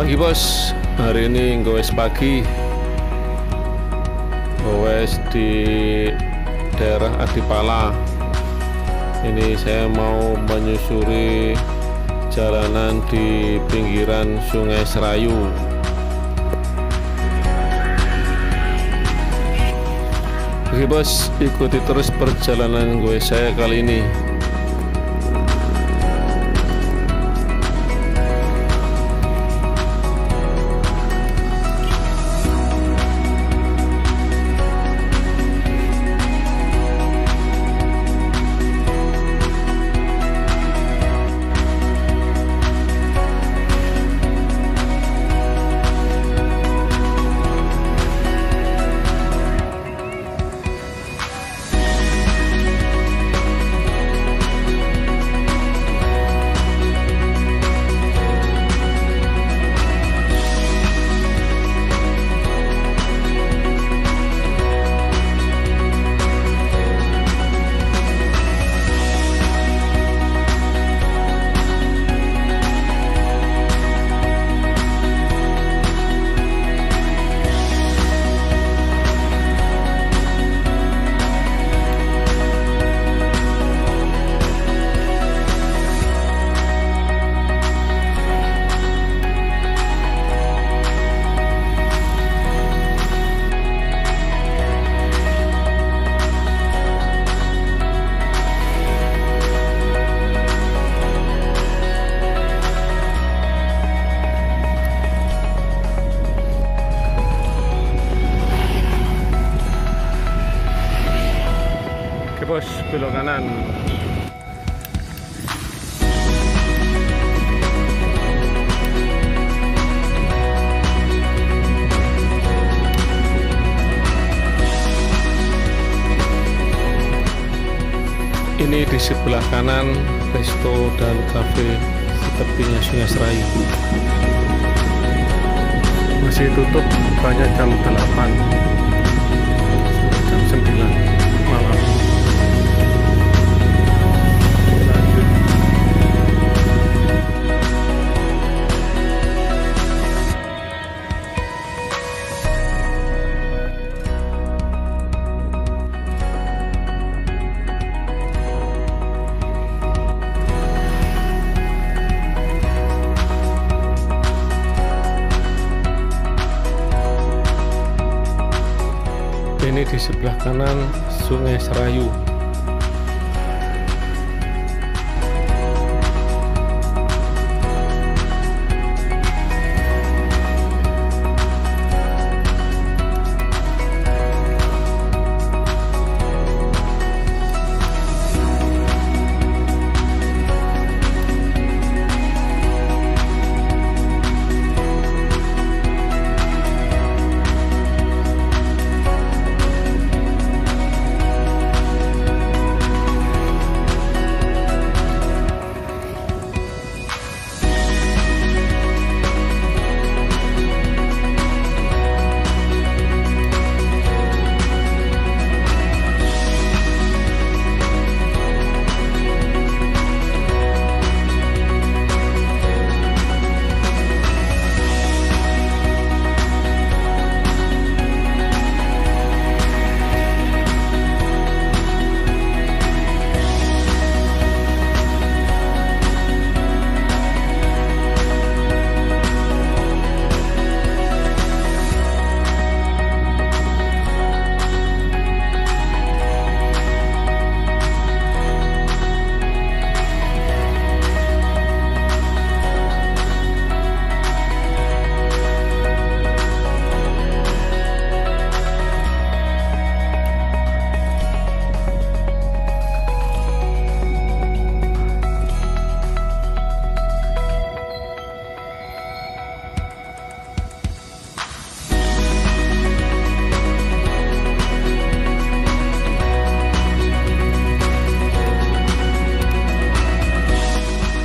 Pagi bos, hari ini ngowes pagi, ngowes di daerah Adipala. Ini saya mau menyusuri jalanan di pinggiran Sungai Serayu. Oke bos, ikuti terus perjalanan gue saya kali ini. Oke bos, belok kanan. Ini di sebelah kanan resto dan kafe di tepinya Sungai Serayu. Masih tutup bukannya jam 8, jam 9 malam. Ini di sebelah kanan Sungai Serayu.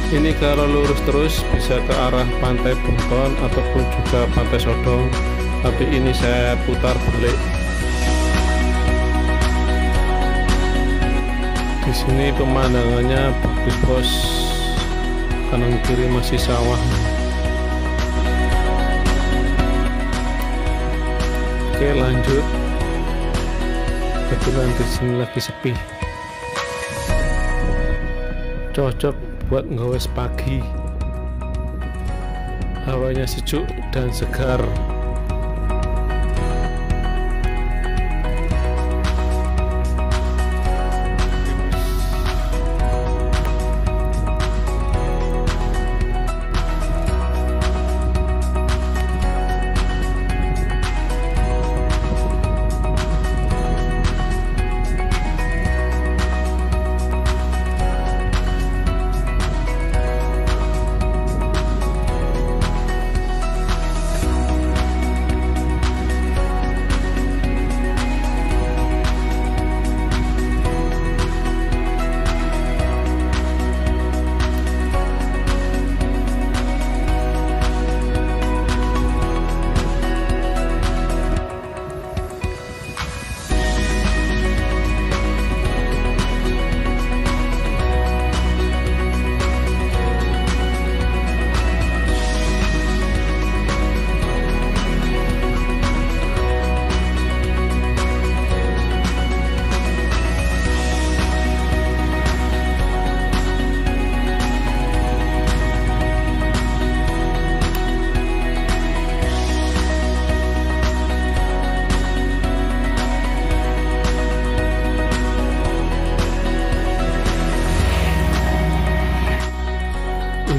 Ini kalau lurus terus bisa ke arah Pantai Bunton ataupun juga Pantai Sodong, tapi ini saya putar balik. Di sini pemandangannya bagus bos, kanan kiri masih sawah. Oke, lanjut. Kebetulan di sini lagi sepi, cocok buat ngawes pagi. Hawanya sejuk dan segar.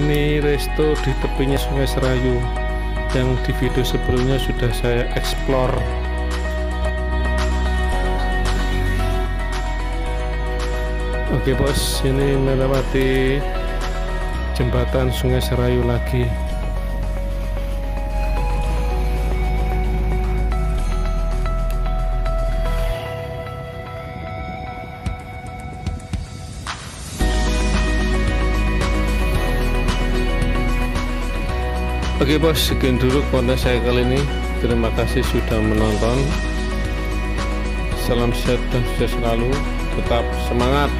Ini resto di tepinya Sungai Serayu yang di video sebelumnya sudah saya explore. Oke bos, ini melewati jembatan Sungai Serayu lagi. Oke bos, sekian dulu konten saya kali ini. Terima kasih sudah menonton. Salam sehat dan sukses selalu. Tetap semangat.